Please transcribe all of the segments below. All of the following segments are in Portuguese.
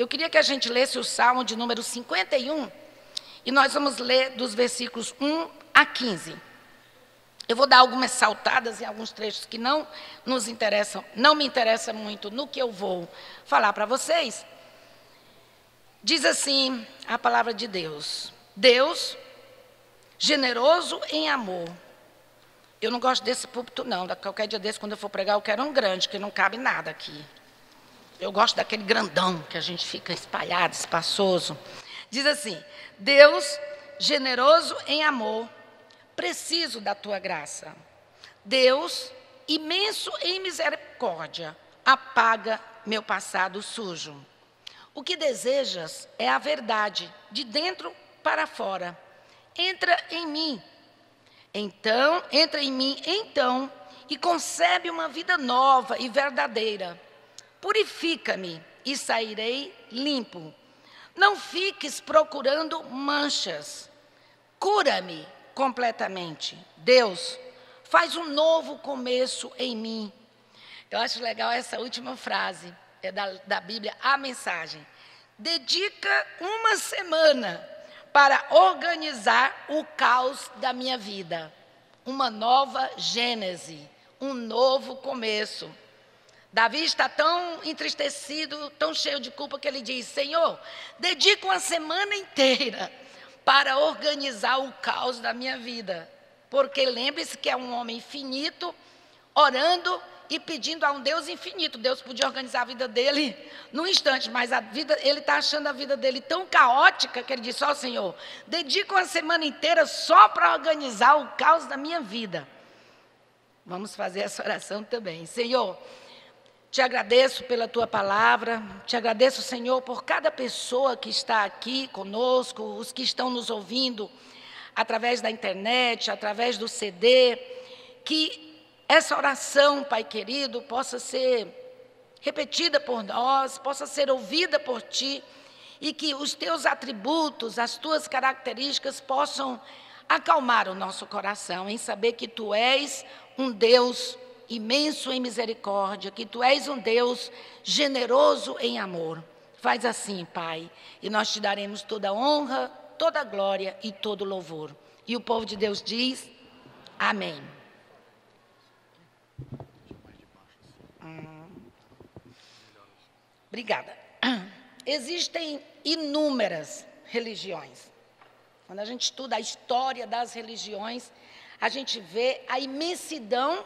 eu queria que a gente lesse o Salmo de número 51, e nós vamos ler dos versículos 1 a 15. Eu vou dar algumas saltadas em alguns trechos que não me interessam muito no que eu vou falar para vocês. Diz assim a palavra de Deus: Deus, generoso em amor. Eu não gosto desse púlpito, não. Qualquer dia desse, quando eu for pregar, eu quero um grande, que não cabe nada aqui. Eu gosto daquele grandão, que a gente fica espalhado, espaçoso. Diz assim: Deus, generoso em amor, preciso da tua graça. Deus, imenso em misericórdia, apaga meu passado sujo. O que desejas é a verdade, de dentro para fora. Entra em mim, então, e concebe uma vida nova e verdadeira. Purifica-me e sairei limpo. Não fiques procurando manchas. Cura-me completamente. Deus, faz um novo começo em mim. Eu acho legal essa última frase, é da Bíblia, a mensagem. Dedica uma semana para organizar o caos da minha vida. Uma nova gênese, um novo começo. Davi está tão entristecido, tão cheio de culpa, que ele diz: Senhor, dedica uma semana inteira para organizar o caos da minha vida. Porque lembre-se que é um homem finito, orando e pedindo a um Deus infinito. Deus podia organizar a vida dele num instante, mas ele está achando a vida dele tão caótica que ele disse: ó Senhor, dedico uma semana inteira só para organizar o caos da minha vida. Vamos fazer essa oração também. Senhor, te agradeço pela tua palavra, te agradeço, Senhor, por cada pessoa que está aqui conosco, os que estão nos ouvindo através da internet, através do CD, que essa oração, Pai querido, possa ser repetida por nós, possa ser ouvida por Ti, e que os Teus atributos, as Tuas características possam acalmar o nosso coração, em saber que Tu és um Deus imenso em misericórdia, que Tu és um Deus generoso em amor. Faz assim, Pai, e nós Te daremos toda a honra, toda a glória e todo o louvor. E o povo de Deus diz: amém. Obrigada. Existem inúmeras religiões. Quando a gente estuda a história das religiões, a gente vê a imensidão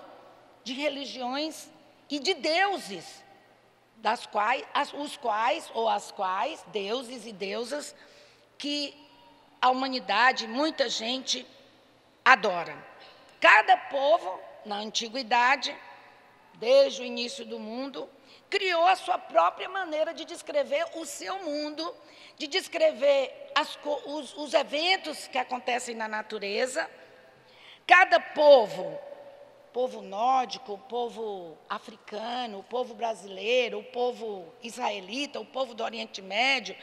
de religiões e de deuses, as quais, deuses e deusas, que a humanidade, muita gente, adora. Cada povo, na antiguidade, desde o início do mundo, criou a sua própria maneira de descrever o seu mundo, de descrever os eventos que acontecem na natureza. Cada povo nórdico, o povo africano, o povo brasileiro, o povo israelita, o povo do Oriente Médio,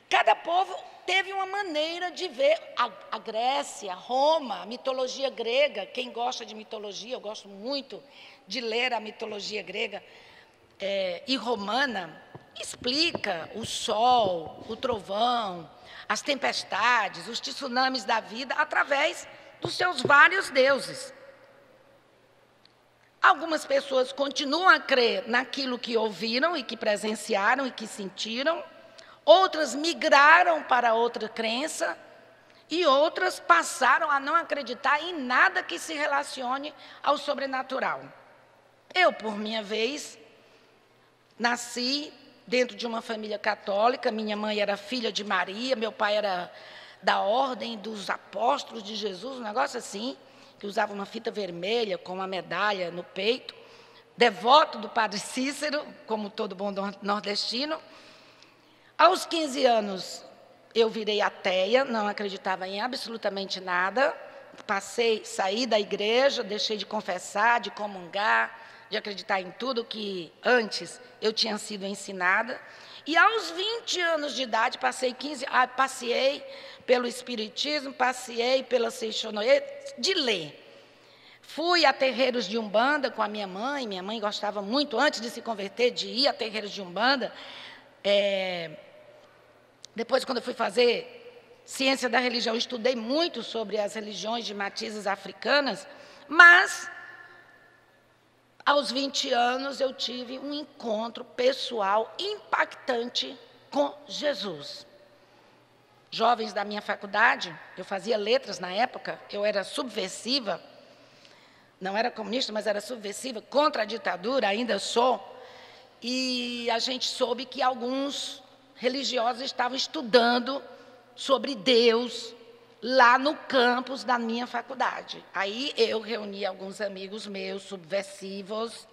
cada povo teve uma maneira de ver a Grécia, Roma, a mitologia grega. Quem gosta de mitologia, eu gosto muito de ler a mitologia grega e romana, explica o sol, o trovão, as tempestades, os tsunamis da vida, através dos seus vários deuses. Algumas pessoas continuam a crer naquilo que ouviram e que presenciaram e que sentiram. Outras migraram para outra crença e outras passaram a não acreditar em nada que se relacione ao sobrenatural. Eu, por minha vez, nasci dentro de uma família católica. Minha mãe era filha de Maria, meu pai era da Ordem dos Apóstolos de Jesus, um negócio assim, que usava uma fita vermelha com uma medalha no peito, devoto do Padre Cícero, como todo bom nordestino. Aos 15 anos, eu virei ateia, não acreditava em absolutamente nada. Saí da igreja, deixei de confessar, de comungar, de acreditar em tudo que antes eu tinha sido ensinada. E aos 20 anos de idade, passei pelo Espiritismo, passei pela Seixonoye, de ler. Fui a terreiros de Umbanda com a minha mãe gostava muito, antes de se converter, de ir a terreiros de Umbanda. Depois, quando eu fui fazer ciência da religião, estudei muito sobre as religiões de matizes africanas, mas, aos 20 anos, eu tive um encontro pessoal impactante com Jesus. Jovens da minha faculdade, eu fazia letras na época, eu era subversiva, não era comunista, mas era subversiva, contra a ditadura, ainda sou, e a gente soube que alguns religiosos estavam estudando sobre Deus lá no campus da minha faculdade. Aí eu reuni alguns amigos meus subversivos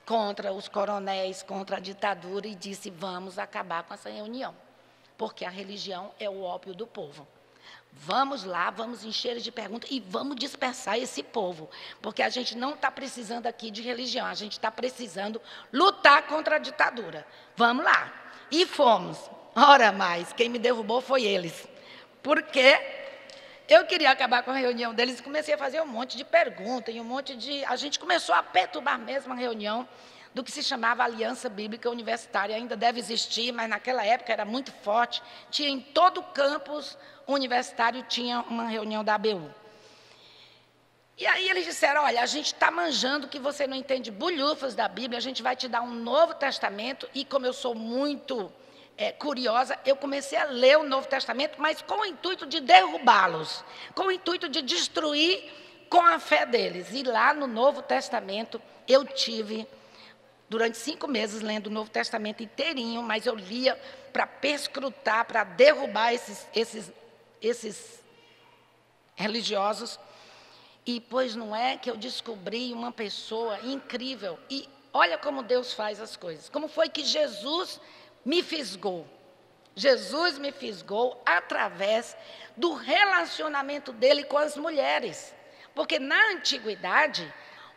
contra os coronéis, contra a ditadura, e disse, vamos acabar com essa reunião, porque a religião é o ópio do povo. Vamos lá, vamos encher eles de perguntas e vamos dispersar esse povo, porque a gente não está precisando aqui de religião, a gente está precisando lutar contra a ditadura. Vamos lá. E fomos. Ora mais, quem me derrubou foi eles, porque eu queria acabar com a reunião deles e comecei a fazer um monte de perguntas, e um monte de... A gente começou a perturbar mesmo a reunião do que se chamava Aliança Bíblica Universitária. Ainda deve existir, mas naquela época era muito forte. Tinha em todo o campus universitário, tinha uma reunião da ABU. E aí eles disseram, olha, a gente está manjando que você não entende bulhufas da Bíblia, a gente vai te dar um Novo Testamento, e como eu sou muito curiosa, eu comecei a ler o Novo Testamento, mas com o intuito de derrubá-los, com o intuito de destruir com a fé deles. E lá no Novo Testamento, eu tive, durante 5 meses, lendo o Novo Testamento inteirinho, mas eu lia para perscrutar, para derrubar esses religiosos. E, pois, não é que eu descobri uma pessoa incrível. E olha como Deus faz as coisas. Como foi que Jesus me fisgou? Jesus me fisgou através do relacionamento dele com as mulheres. Porque, na antiguidade,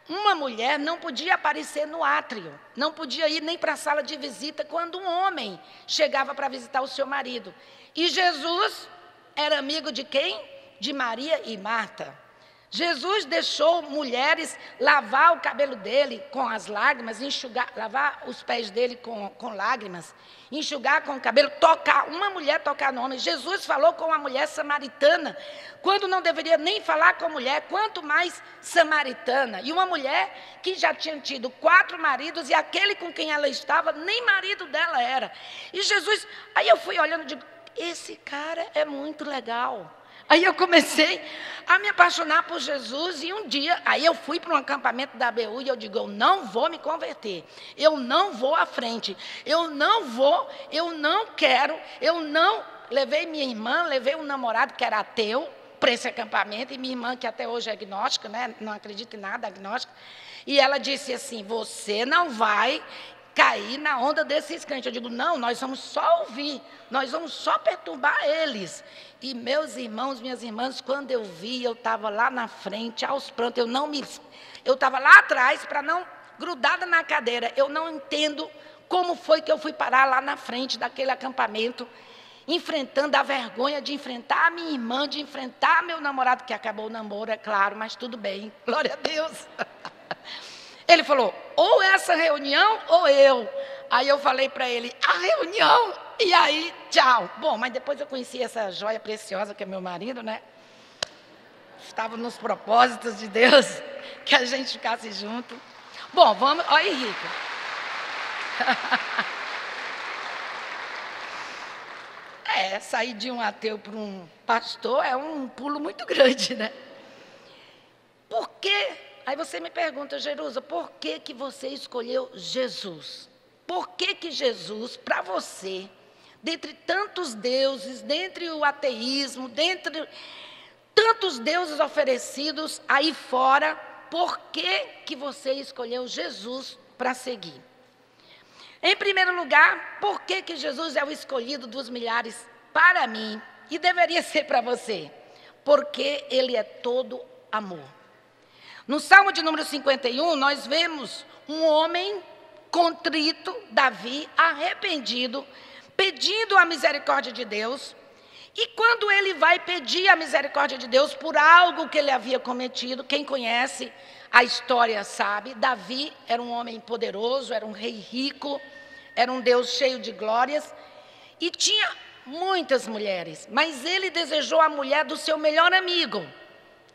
uma mulher não podia aparecer no átrio, não podia ir nem para a sala de visita quando um homem chegava para visitar o seu marido. E Jesus era amigo de quem? De Maria e Marta. Jesus deixou mulheres lavar o cabelo dele com as lágrimas, enxugar, lavar os pés dele com lágrimas, enxugar com o cabelo, tocar, uma mulher tocar no homem. Jesus falou com uma mulher samaritana, quando não deveria nem falar com mulher, quanto mais samaritana. E uma mulher que já tinha tido 4 maridos, e aquele com quem ela estava, nem marido dela era. E Jesus, aí eu fui olhando e digo, esse cara é muito legal. Aí eu comecei a me apaixonar por Jesus, e um dia, aí eu fui para um acampamento da ABU e eu digo, eu não vou me converter, eu não vou à frente, eu não quero, eu não... Levei minha irmã, levei um namorado que era ateu para esse acampamento, e minha irmã, que até hoje é agnóstica, né, não acredita em nada, agnóstica, e ela disse assim, você não vai cair na onda desses crentes. Eu digo, não, nós vamos só ouvir, nós vamos só perturbar eles. E meus irmãos, minhas irmãs, quando eu vi, eu estava lá na frente, aos prantos, eu estava lá atrás, para não, grudada na cadeira, eu não entendo como foi que eu fui parar lá na frente daquele acampamento, enfrentando a vergonha de enfrentar a minha irmã, de enfrentar meu namorado, que acabou o namoro, é claro, mas tudo bem, glória a Deus. Ele falou, ou essa reunião ou eu. Aí eu falei para ele, a reunião, e aí, tchau. Bom, mas depois eu conheci essa joia preciosa que é meu marido, né? Estava nos propósitos de Deus que a gente ficasse junto. Bom, vamos, olha Henrique. Sair de um ateu para um pastor é um pulo muito grande, né? Por quê? Aí você me pergunta, Jerusa, por que que você escolheu Jesus? Por que que Jesus, para você, dentre tantos deuses, dentre o ateísmo, dentre tantos deuses oferecidos aí fora, por que que você escolheu Jesus para seguir? Em primeiro lugar, por que que Jesus é o escolhido dos milhares para mim e deveria ser para você? Porque Ele é todo amor. No Salmo de número 51, nós vemos um homem contrito, Davi, arrependido, pedindo a misericórdia de Deus. E quando ele vai pedir a misericórdia de Deus por algo que ele havia cometido, quem conhece a história sabe, Davi era um homem poderoso, era um rei rico, era um Deus cheio de glórias e tinha muitas mulheres, mas ele desejou a mulher do seu melhor amigo.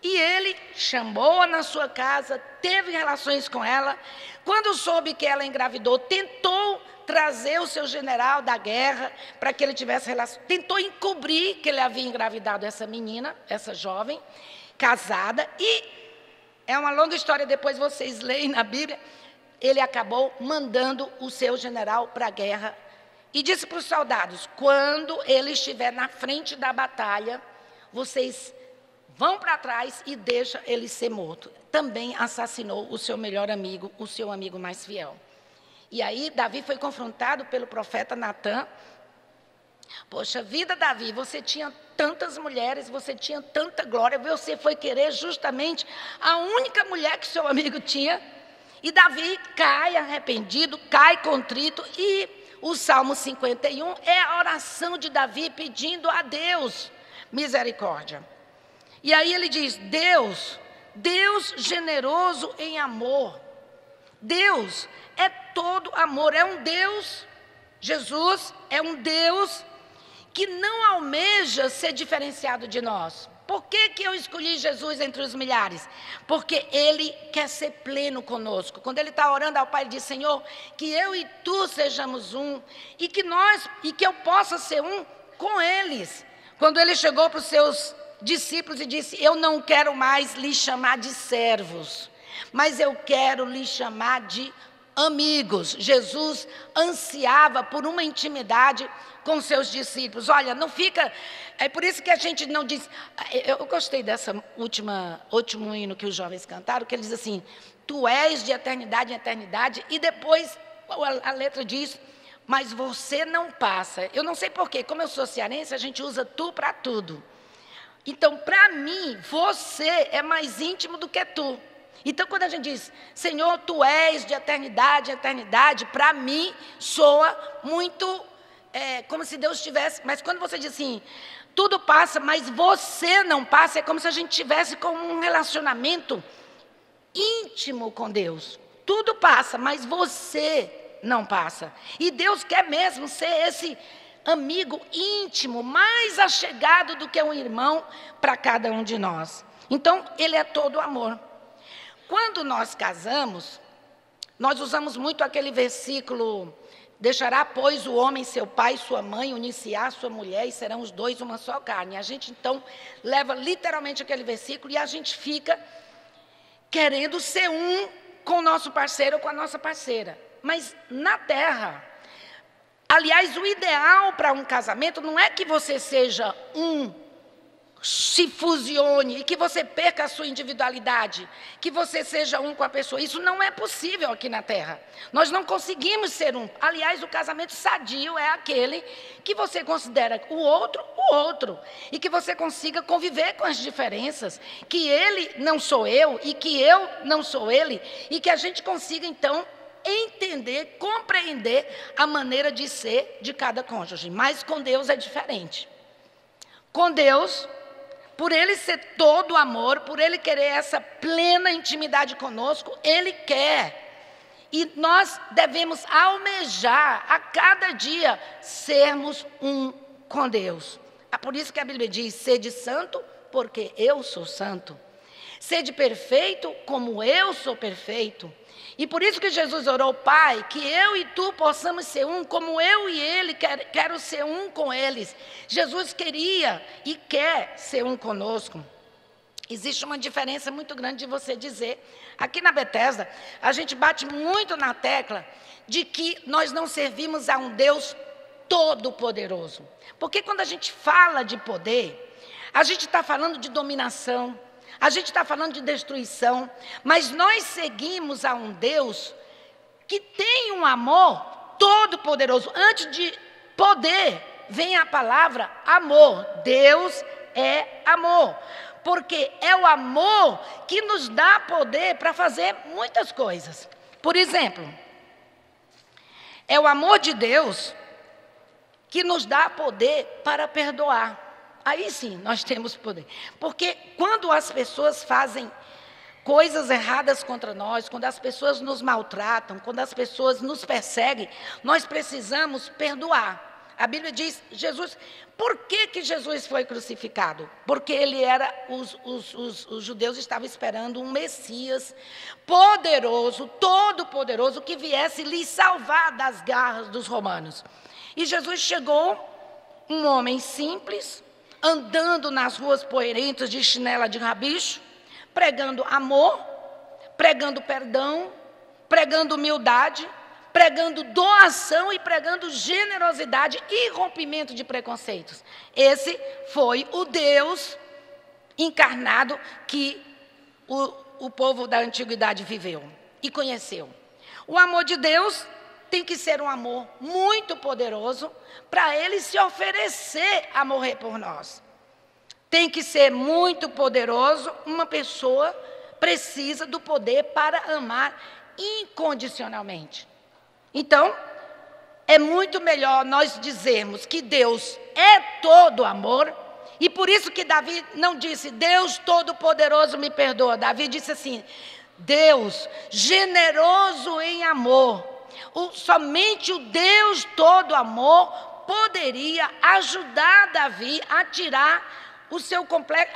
E ele chamou-a na sua casa, teve relações com ela. Quando soube que ela engravidou, tentou trazer o seu general da guerra para que ele tivesse relação. Tentou encobrir que ele havia engravidado essa menina, essa jovem, casada. E é uma longa história, depois vocês leem na Bíblia. Ele acabou mandando o seu general para a guerra e disse para os soldados: quando ele estiver na frente da batalha, vocês vão para trás e deixa ele ser morto. Também assassinou o seu melhor amigo, o seu amigo mais fiel. E aí Davi foi confrontado pelo profeta Natã. Poxa vida, Davi, você tinha tantas mulheres, você tinha tanta glória, você foi querer justamente a única mulher que seu amigo tinha. E Davi cai arrependido, cai contrito, e o Salmo 51 é a oração de Davi pedindo a Deus misericórdia. E aí ele diz: Deus generoso em amor. Deus é todo amor, é um Deus, Jesus é um Deus que não almeja ser diferenciado de nós. Por que eu escolhi Jesus entre os milhares? Porque Ele quer ser pleno conosco. Quando Ele está orando ao Pai, Ele diz: Senhor, que eu e Tu sejamos um, e que eu possa ser um com eles. Quando Ele chegou para os seus discípulos e disse: eu não quero mais lhes chamar de servos, mas eu quero lhes chamar de amigos. Jesus ansiava por uma intimidade com seus discípulos. Olha, não fica... É por isso que a gente não diz... Eu gostei dessa último hino que os jovens cantaram, que ele diz assim: tu és de eternidade em eternidade, e depois a letra diz: mas você não passa. Eu não sei porquê, como eu sou cearense, a gente usa tu para tudo. Então, para mim, você é mais íntimo do que tu. Então, quando a gente diz: Senhor, Tu és de eternidade em eternidade, para mim, soa muito como se Deus tivesse... Mas quando você diz assim: tudo passa, mas você não passa, é como se a gente tivesse com um relacionamento íntimo com Deus. Tudo passa, mas você não passa. E Deus quer mesmo ser esse amigo íntimo, mais achegado do que um irmão para cada um de nós. Então, Ele é todo amor. Quando nós casamos, nós usamos muito aquele versículo: deixará, pois, o homem seu pai e sua mãe, unir-se-á a sua mulher, e serão os dois uma só carne. A gente, então, leva literalmente aquele versículo e a gente fica querendo ser um com o nosso parceiro ou com a nossa parceira. Mas na terra... Aliás, o ideal para um casamento não é que você seja se fusione e que você perca a sua individualidade, que você seja um com a pessoa. Isso não é possível aqui na Terra. Nós não conseguimos ser um. Aliás, o casamento sadio é aquele que você considera o outro, e que você consiga conviver com as diferenças, que ele não sou eu e que eu não sou ele, e que a gente consiga, então, entender, compreender a maneira de ser de cada cônjuge. Mas com Deus é diferente. Com Deus, por Ele ser todo amor, por Ele querer essa plena intimidade conosco, Ele quer. E nós devemos almejar a cada dia sermos um com Deus. É por isso que a Bíblia diz: sede santo, porque eu sou santo. Sede perfeito, como eu sou perfeito. E por isso que Jesus orou: Pai, que eu e Tu possamos ser um, como eu e Ele quero ser um com eles. Jesus queria e quer ser um conosco. Existe uma diferença muito grande de você dizer... Aqui na Bethesda, a gente bate muito na tecla de que nós não servimos a um Deus todo-poderoso. Porque quando a gente fala de poder, a gente está falando de dominação, a gente está falando de destruição, mas nós seguimos a um Deus que tem um amor todo-poderoso. Antes de poder, vem a palavra amor. Deus é amor, porque é o amor que nos dá poder para fazer muitas coisas. Por exemplo, é o amor de Deus que nos dá poder para perdoar. Aí sim, nós temos poder. Porque quando as pessoas fazem coisas erradas contra nós, quando as pessoas nos maltratam, quando as pessoas nos perseguem, nós precisamos perdoar. A Bíblia diz, por que Jesus foi crucificado? Porque os judeus estavam esperando um Messias poderoso, todo-poderoso, que viesse lhes salvar das garras dos romanos. E Jesus chegou, um homem simples, andando nas ruas poeirentas de chinela de rabicho, pregando amor, pregando perdão, pregando humildade, pregando doação e pregando generosidade e rompimento de preconceitos. Esse foi o Deus encarnado que o povo da antiguidade viveu e conheceu. O amor de Deus tem que ser um amor muito poderoso para Ele se oferecer a morrer por nós. Tem que ser muito poderoso, uma pessoa precisa do poder para amar incondicionalmente. Então, é muito melhor nós dizermos que Deus é todo amor, e por isso que Davi não disse, Deus Todo-Poderoso me perdoa. Davi disse assim, Deus generoso em amor. Somente o Deus todo amor poderia ajudar Davi a tirar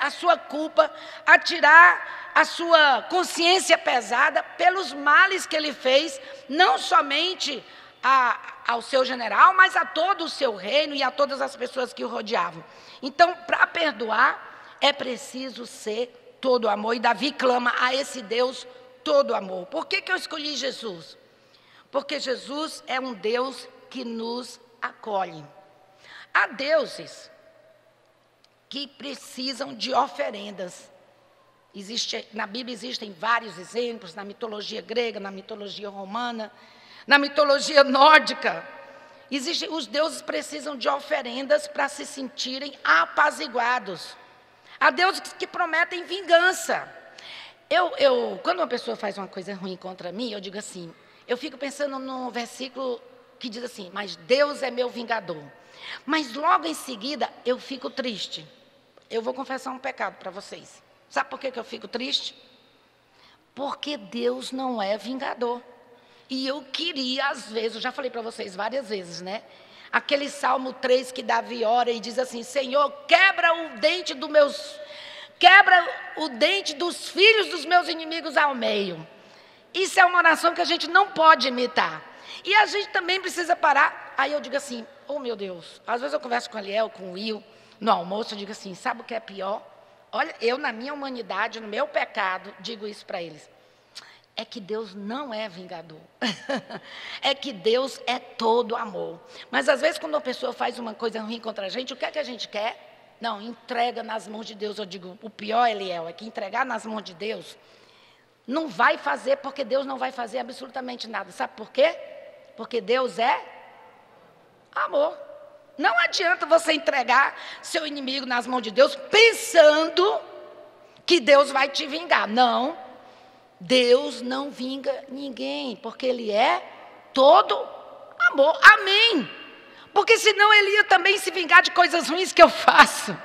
a sua culpa, a tirar a sua consciência pesada pelos males que ele fez, não somente ao seu general, mas a todo o seu reino e a todas as pessoas que o rodeavam. Então, para perdoar, é preciso ser todo amor. E Davi clama a esse Deus todo amor. Por que eu escolhi Jesus? Porque Jesus é um Deus que nos acolhe. Há deuses que precisam de oferendas. Na Bíblia existem vários exemplos, na mitologia grega, na mitologia romana, na mitologia nórdica. Os deuses precisam de oferendas para se sentirem apaziguados. Há deuses que prometem vingança. Quando uma pessoa faz uma coisa ruim contra mim, eu digo assim, eu fico pensando no versículo que diz assim, mas Deus é meu vingador. Mas logo em seguida eu fico triste. Eu vou confessar um pecado para vocês. Sabe por que eu fico triste? Porque Deus não é vingador. E eu queria, às vezes, eu já falei para vocês várias vezes, né? Aquele Salmo 3 que Davi ora e diz assim, Senhor, quebra o dente dos filhos dos meus inimigos ao meio. Isso é uma oração que a gente não pode imitar. E a gente também precisa parar. Aí eu digo assim, oh meu Deus, às vezes eu converso com a Liel, com o Will, no almoço, eu digo assim, sabe o que é pior? Olha, eu na minha humanidade, no meu pecado, digo isso para eles. É que Deus não é vingador. É que Deus é todo amor. Mas às vezes quando uma pessoa faz uma coisa ruim contra a gente, o que é que a gente quer? Não, entrega nas mãos de Deus. Eu digo, o pior, Eliel, é que entregar nas mãos de Deus não vai fazer, porque Deus não vai fazer absolutamente nada. Sabe por quê? Porque Deus é amor. Não adianta você entregar seu inimigo nas mãos de Deus pensando que Deus vai te vingar. Não, Deus não vinga ninguém, porque Ele é todo amor. Amém. Porque senão Ele ia também se vingar de coisas ruins que eu faço.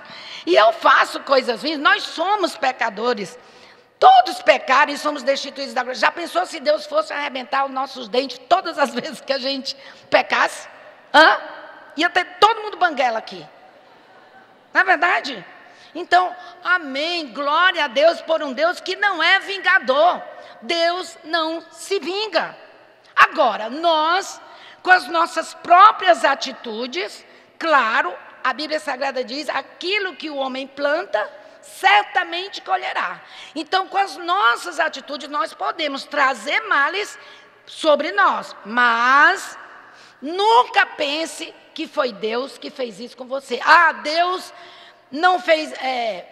E eu faço coisas ruins, nós somos pecadores. Todos pecaram e somos destituídos da glória. Já pensou se Deus fosse arrebentar os nossos dentes todas as vezes que a gente pecasse? Ia ter todo mundo banguela aqui. Não é verdade? Então, amém, glória a Deus por um Deus que não é vingador. Deus não se vinga. Agora, nós, com as nossas próprias atitudes, claro, a Bíblia Sagrada diz, aquilo que o homem planta, certamente colherá. Então, com as nossas atitudes, nós podemos trazer males sobre nós, mas nunca pense que foi Deus que fez isso com você. Deus não fez,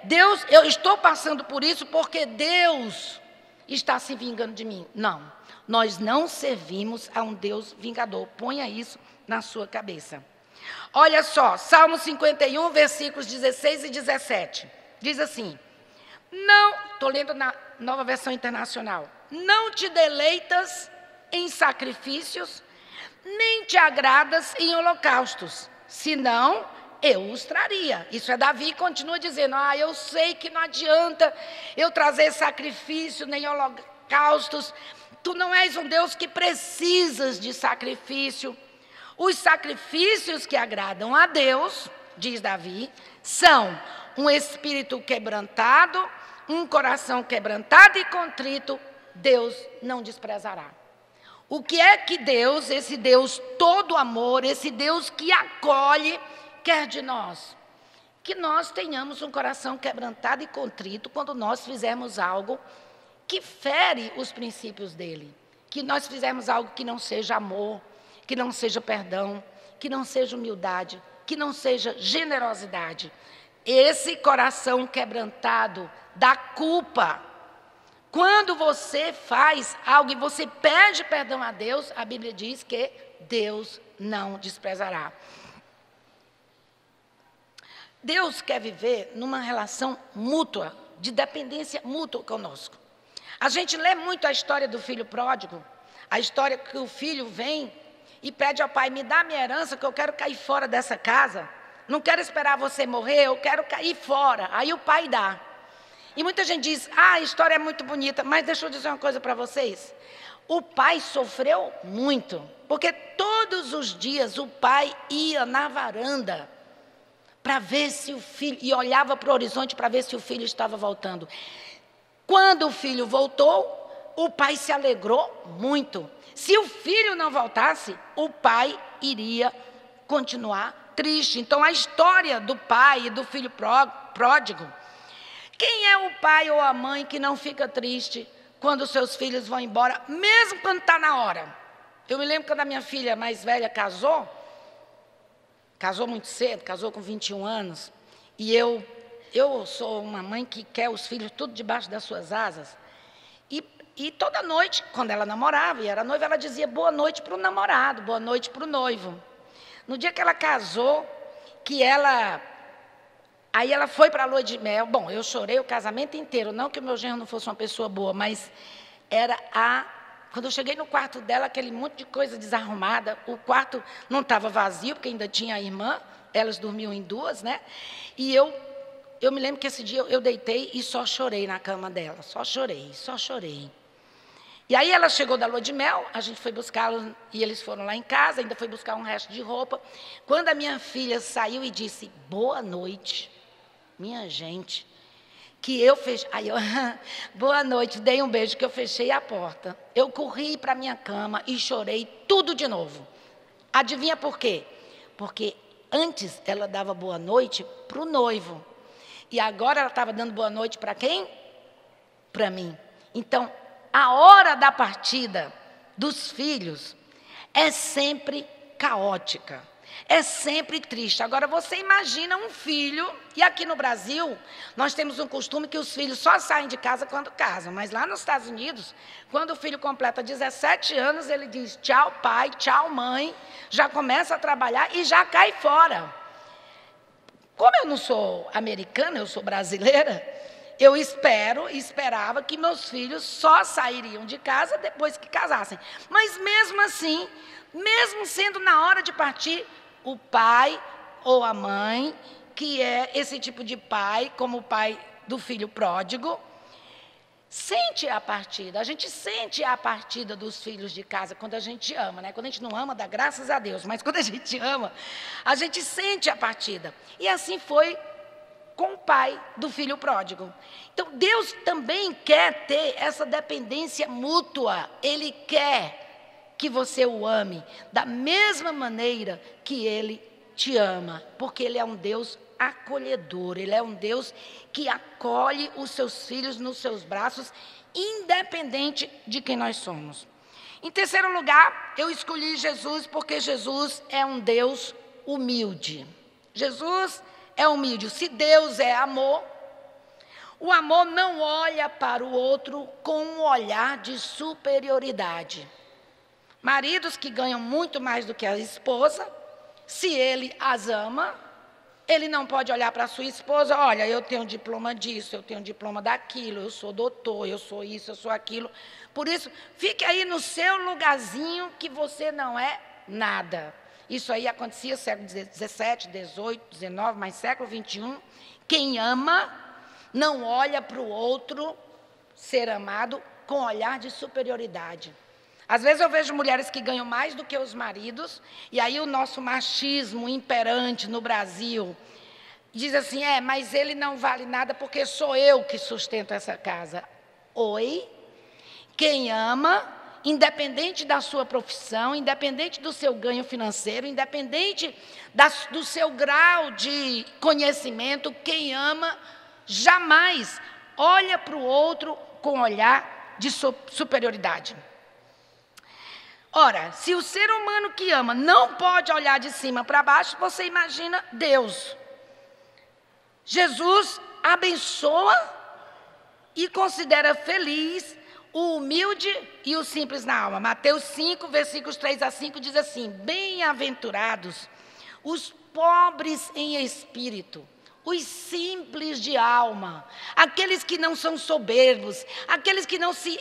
Deus, eu estou passando por isso porque Deus está se vingando de mim. Não, nós não servimos a um Deus vingador. Ponha isso na sua cabeça. Olha só, Salmo 51, versículos 16 e 17. Diz assim, estou lendo na Nova Versão Internacional, não te deleitas em sacrifícios, nem te agradas em holocaustos, senão eu os traria. Isso é Davi, continua dizendo, eu sei que não adianta eu trazer sacrifício, nem holocaustos. Tu não és um Deus que precisas de sacrifício. Os sacrifícios que agradam a Deus, diz Davi, são um espírito quebrantado, um coração quebrantado e contrito, Deus não desprezará. O que é que Deus, esse Deus todo amor, esse Deus que acolhe, quer de nós? Que nós tenhamos um coração quebrantado e contrito quando nós fizermos algo que fere os princípios dele. Que nós fizermos algo que não seja amor, que não seja perdão, que não seja humildade, que não seja generosidade. Esse coração quebrantado dá culpa. Quando você faz algo e você pede perdão a Deus, a Bíblia diz que Deus não desprezará. Deus quer viver numa relação mútua, de dependência mútua conosco. A gente lê muito a história do filho pródigo, a história que o filho vem e pede ao pai, me dá minha herança que eu quero cair fora dessa casa. Não quero esperar você morrer, eu quero cair fora. Aí o pai dá. E muita gente diz, a história é muito bonita, mas deixa eu dizer uma coisa para vocês. O pai sofreu muito, porque todos os dias o pai ia na varanda para ver se o filho, e olhava para o horizonte para ver se o filho estava voltando. Quando o filho voltou, o pai se alegrou muito. Se o filho não voltasse, o pai iria continuar triste. Então, a história do pai e do filho pródigo, quem é o pai ou a mãe que não fica triste quando os seus filhos vão embora, mesmo quando está na hora? Eu me lembro quando a minha filha mais velha casou muito cedo, casou com 21 anos, e eu sou uma mãe que quer os filhos tudo debaixo das suas asas, e toda noite, quando ela namorava e era noiva, ela dizia boa noite para o namorado, boa noite para o noivo. No dia que ela casou, aí ela foi para a lua de mel. Bom, eu chorei o casamento inteiro, não que o meu genro não fosse uma pessoa boa, mas quando eu cheguei no quarto dela, aquele monte de coisa desarrumada, o quarto não estava vazio, porque ainda tinha a irmã, elas dormiam em duas, né? E eu me lembro que esse dia eu deitei e só chorei na cama dela, só chorei. E aí ela chegou da lua de mel, a gente foi buscá-los e eles foram lá em casa, ainda foi buscar um resto de roupa. Quando a minha filha saiu e disse, boa noite, minha gente, que eu fechei, aí eu, boa noite, dei um beijo, que eu fechei a porta. Eu corri para a minha cama e chorei tudo de novo. Adivinha por quê? Porque antes ela dava boa noite para o noivo. E agora ela estava dando boa noite para quem? Para mim. Então, a hora da partida dos filhos é sempre caótica, é sempre triste. Agora, você imagina um filho, e aqui no Brasil, nós temos um costume que os filhos só saem de casa quando casam, mas lá nos Estados Unidos, quando o filho completa 17 anos, ele diz tchau pai, tchau mãe, já começa a trabalhar e já cai fora. Como eu não sou americana, eu sou brasileira, eu esperava que meus filhos só sairiam de casa depois que casassem. Mas mesmo assim, mesmo sendo na hora de partir, o pai ou a mãe, que é esse tipo de pai, como o pai do filho pródigo, sente a partida. A gente sente a partida dos filhos de casa quando a gente ama, né? Quando a gente não ama, dá graças a Deus, mas quando a gente ama, a gente sente a partida. E assim foi com o pai do filho pródigo. Então, Deus também quer ter essa dependência mútua. Ele quer que você o ame da mesma maneira que Ele te ama, porque Ele é um Deus acolhedor, Ele é um Deus que acolhe os seus filhos nos seus braços, independente de quem nós somos. Em terceiro lugar, eu escolhi Jesus porque Jesus é um Deus humilde. Jesus é humilde. Se Deus é amor, o amor não olha para o outro com um olhar de superioridade. Maridos que ganham muito mais do que a esposa, se ele as ama, ele não pode olhar para a sua esposa, olha, eu tenho diploma disso, eu tenho diploma daquilo, eu sou doutor, eu sou isso, eu sou aquilo. Por isso, fique aí no seu lugarzinho que você não é nada. Isso aí acontecia no século XVII, XVIII, XIX, mas século XXI. Quem ama não olha para o outro ser amado com olhar de superioridade. Às vezes eu vejo mulheres que ganham mais do que os maridos, e aí o nosso machismo imperante no Brasil diz assim, mas ele não vale nada porque sou eu que sustento essa casa. Oi? Quem ama, independente da sua profissão, independente do seu ganho financeiro, independente do seu grau de conhecimento, quem ama jamais olha para o outro com olhar de superioridade. Ora, se o ser humano que ama não pode olhar de cima para baixo, você imagina Deus. Jesus abençoa e considera feliz o humilde e o simples na alma. Mateus 5, versículos 3 a 5 diz assim, bem-aventurados os pobres em espírito, os simples de alma, aqueles que não são soberbos, aqueles que não se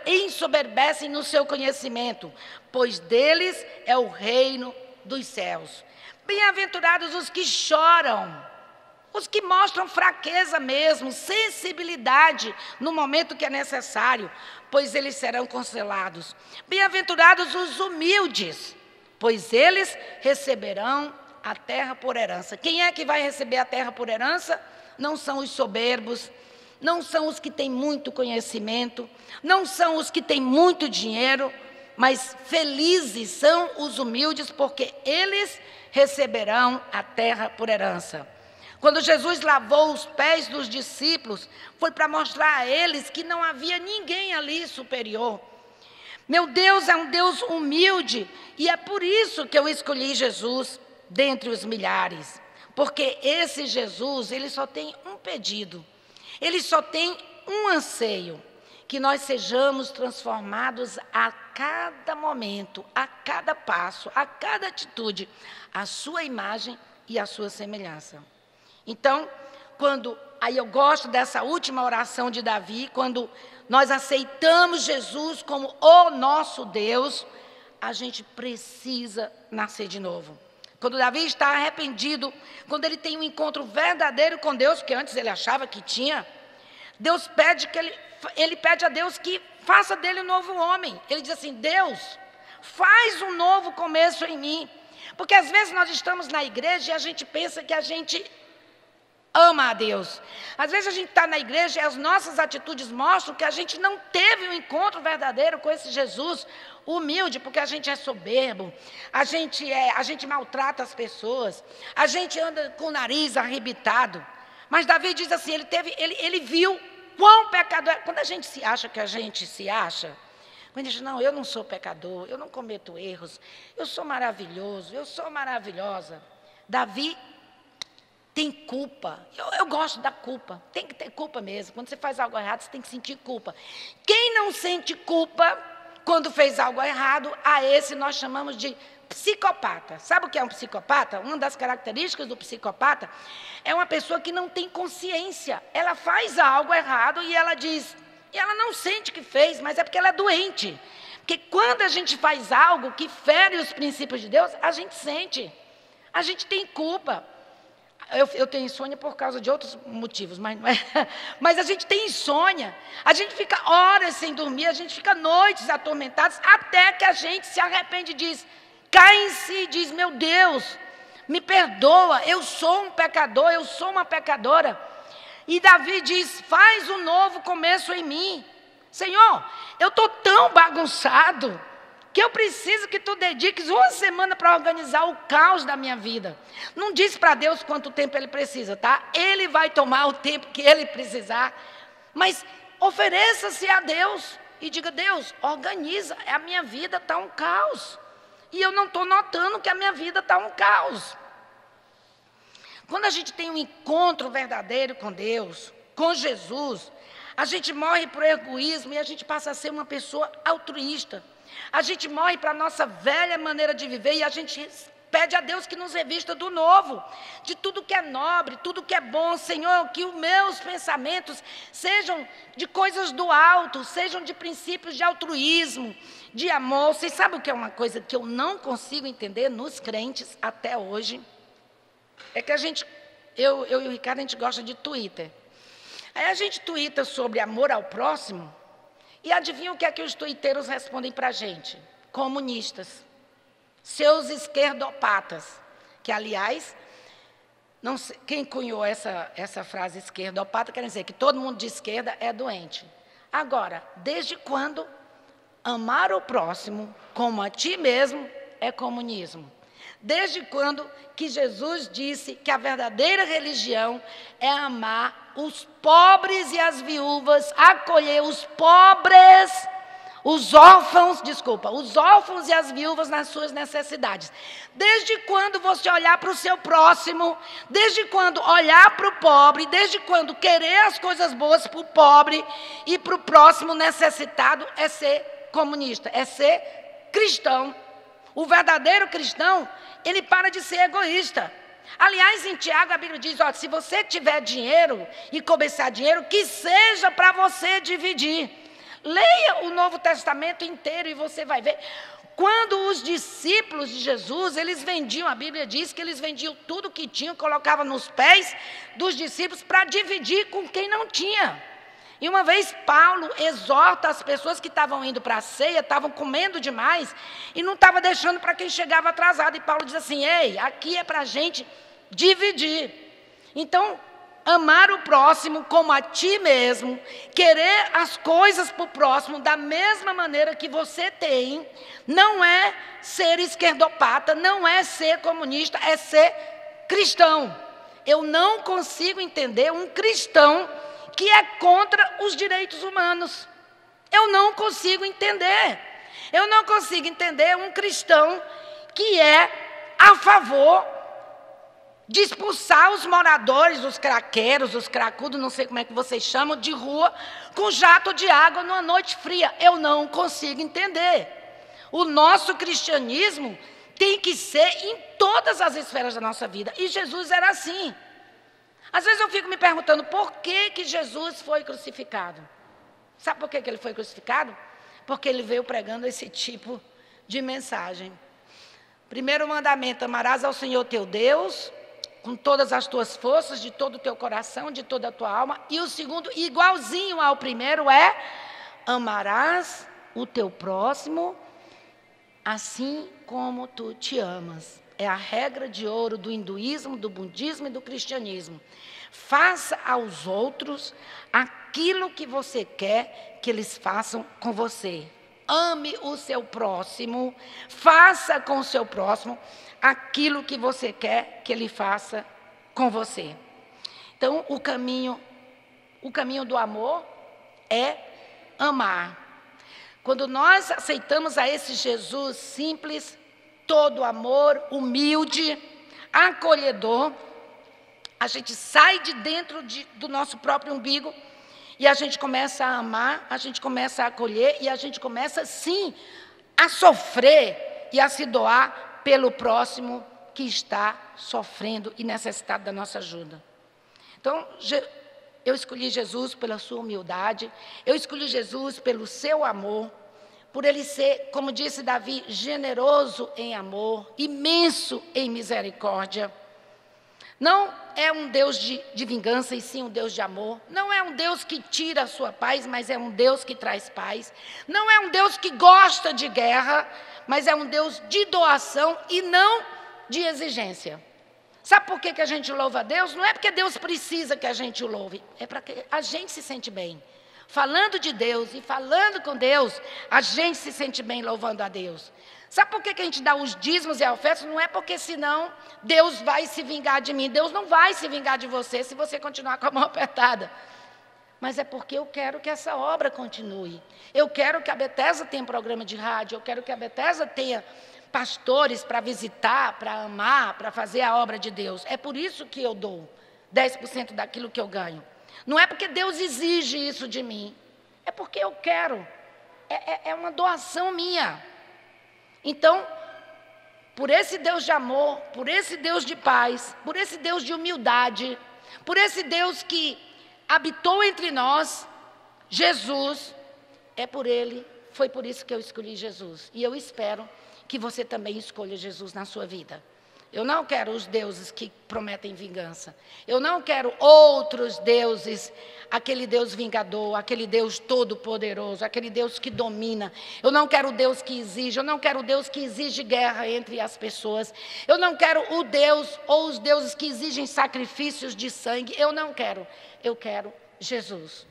ensoberbecem no seu conhecimento, pois deles é o reino dos céus. Bem-aventurados os que choram, os que mostram fraqueza mesmo, sensibilidade no momento que é necessário, pois eles serão consolados. Bem-aventurados os humildes, pois eles receberão a terra por herança. Quem é que vai receber a terra por herança? Não são os soberbos, não são os que têm muito conhecimento, não são os que têm muito dinheiro, mas felizes são os humildes, porque eles receberão a terra por herança. Quando Jesus lavou os pés dos discípulos, foi para mostrar a eles que não havia ninguém ali superior. Meu Deus é um Deus humilde, e é por isso que eu escolhi Jesus dentre os milhares, porque esse Jesus, ele só tem um pedido, ele só tem um anseio, que nós sejamos transformados a cada momento, a cada passo, a cada atitude, a sua imagem e a sua semelhança. Então, aí eu gosto dessa última oração de Davi, quando nós aceitamos Jesus como o nosso Deus, a gente precisa nascer de novo. Quando Davi está arrependido, quando ele tem um encontro verdadeiro com Deus, que antes ele achava que tinha, Deus pede ele pede a Deus que faça dele um novo homem. Ele diz assim, Deus, faz um novo começo em mim. Porque às vezes nós estamos na igreja e a gente pensa que a gente ama a Deus. Às vezes a gente está na igreja e as nossas atitudes mostram que a gente não teve um encontro verdadeiro com esse Jesus humilde, porque a gente é soberbo, a gente maltrata as pessoas, a gente anda com o nariz arrebitado. Mas Davi diz assim, ele viu quão pecador é. Quando a gente se acha que a gente se acha, quando a gente diz, não, eu não sou pecador, eu não cometo erros, eu sou maravilhoso, eu sou maravilhosa. Davi tem culpa. Eu gosto da culpa. Tem que ter culpa mesmo. Quando você faz algo errado, você tem que sentir culpa. Quem não sente culpa quando fez algo errado, a esse nós chamamos de psicopata. Sabe o que é um psicopata? Uma das características do psicopata é uma pessoa que não tem consciência. Ela faz algo errado e ela diz, e ela não sente que fez, mas é porque ela é doente. Porque quando a gente faz algo que fere os princípios de Deus, a gente sente. A gente tem culpa. Eu tenho insônia por causa de outros motivos, mas não é. Mas a gente tem insônia, a gente fica horas sem dormir, a gente fica noites atormentados, até que a gente se arrepende e diz, cai em si e diz, meu Deus, me perdoa, eu sou um pecador, eu sou uma pecadora. E Davi diz, faz um novo começo em mim. Senhor, eu estou tão bagunçado, que eu preciso que tu dediques uma semana para organizar o caos da minha vida. Não diz para Deus quanto tempo Ele precisa, tá? Ele vai tomar o tempo que Ele precisar. Mas ofereça-se a Deus e diga, Deus, organiza, a minha vida está um caos. E eu não estou notando que a minha vida está um caos. Quando a gente tem um encontro verdadeiro com Deus, com Jesus, a gente morre para o egoísmo e a gente passa a ser uma pessoa altruísta. A gente morre para a nossa velha maneira de viver e a gente pede a Deus que nos revista do novo, de tudo que é nobre, tudo que é bom. Senhor, que os meus pensamentos sejam de coisas do alto, sejam de princípios de altruísmo, de amor. Vocês sabem o que é uma coisa que eu não consigo entender nos crentes até hoje? É que eu e o Ricardo, a gente gosta de Twitter. Aí a gente tuita sobre amor ao próximo, e adivinha o que é que os tuiteiros respondem para a gente? Comunistas. Seus esquerdopatas. Que, aliás, não sei, quem cunhou essa frase esquerdopata quer dizer que todo mundo de esquerda é doente. Agora, desde quando amar o próximo como a ti mesmo é comunismo? Desde quando que Jesus disse que a verdadeira religião é amar os pobres e as viúvas, acolher os pobres, os órfãos e as viúvas nas suas necessidades? Desde quando você olhar para o seu próximo, desde quando olhar para o pobre, desde quando querer as coisas boas para o pobre e para o próximo necessitado é ser comunista, é ser cristão? O verdadeiro cristão, ele para de ser egoísta. Aliás, em Tiago, a Bíblia diz, se você tiver dinheiro e cobiçar dinheiro, que seja para você dividir. Leia o Novo Testamento inteiro e você vai ver. Quando os discípulos de Jesus, eles vendiam, a Bíblia diz que eles vendiam tudo que tinham, colocavam nos pés dos discípulos para dividir com quem não tinha. E uma vez Paulo exorta as pessoas que estavam indo para a ceia, estavam comendo demais e não estava deixando para quem chegava atrasado. E Paulo diz assim, ei, aqui é para a gente dividir. Então, amar o próximo como a ti mesmo, querer as coisas para o próximo da mesma maneira que você tem, não é ser esquerdopata, não é ser comunista, é ser cristão. Eu não consigo entender um cristão que é contra os direitos humanos. Eu não consigo entender. Eu não consigo entender um cristão que é a favor de expulsar os moradores, os craqueiros, os cracudos, não sei como é que vocês chamam, de rua, com jato de água numa noite fria. Eu não consigo entender. O nosso cristianismo tem que ser em todas as esferas da nossa vida. E Jesus era assim. Às vezes eu fico me perguntando por que Jesus foi crucificado. Sabe por que ele foi crucificado? Porque ele veio pregando esse tipo de mensagem. Primeiro mandamento, amarás ao Senhor teu Deus com todas as tuas forças, de todo o teu coração, de toda a tua alma. E o segundo, igualzinho ao primeiro, é amarás o teu próximo assim como tu te amas. É a regra de ouro do hinduísmo, do budismo e do cristianismo. Faça aos outros aquilo que você quer que eles façam com você. Ame o seu próximo, faça com o seu próximo aquilo que você quer que ele faça com você. Então, o caminho do amor é amar. Quando nós aceitamos a esse Jesus simples, todo amor, humilde, acolhedor, a gente sai de dentro do nosso próprio umbigo e a gente começa a amar, a gente começa a acolher e a gente começa, sim, a sofrer e a se doar pelo próximo que está sofrendo e necessitado da nossa ajuda. Então, eu escolhi Jesus pela sua humildade, eu escolhi Jesus pelo seu amor, por ele ser, como disse Davi, generoso em amor, imenso em misericórdia. Não é um Deus de vingança, e sim um Deus de amor. Não é um Deus que tira a sua paz, mas é um Deus que traz paz. Não é um Deus que gosta de guerra, mas é um Deus de doação e não de exigência. Sabe por que a gente louva a Deus? Não é porque Deus precisa que a gente o louve, é para que a gente se sente bem. Falando de Deus e falando com Deus, a gente se sente bem louvando a Deus. Sabe por que a gente dá os dízimos e a oferta? Não é porque senão Deus vai se vingar de mim. Deus não vai se vingar de você se você continuar com a mão apertada. Mas é porque eu quero que essa obra continue. Eu quero que a Bethesda tenha programa de rádio, eu quero que a Bethesda tenha pastores para visitar, para amar, para fazer a obra de Deus. É por isso que eu dou 10% daquilo que eu ganho. Não é porque Deus exige isso de mim, é porque eu quero. É uma doação minha. Então, por esse Deus de amor, por esse Deus de paz, por esse Deus de humildade, por esse Deus que habitou entre nós, Jesus, foi por isso que eu escolhi Jesus. E eu espero que você também escolha Jesus na sua vida. Eu não quero os deuses que prometem vingança. Eu não quero outros deuses, aquele Deus vingador, aquele Deus todo-poderoso, aquele Deus que domina. Eu não quero o Deus que exige, eu não quero o Deus que exige guerra entre as pessoas. Eu não quero o Deus ou os deuses que exigem sacrifícios de sangue. Eu não quero. Eu quero Jesus.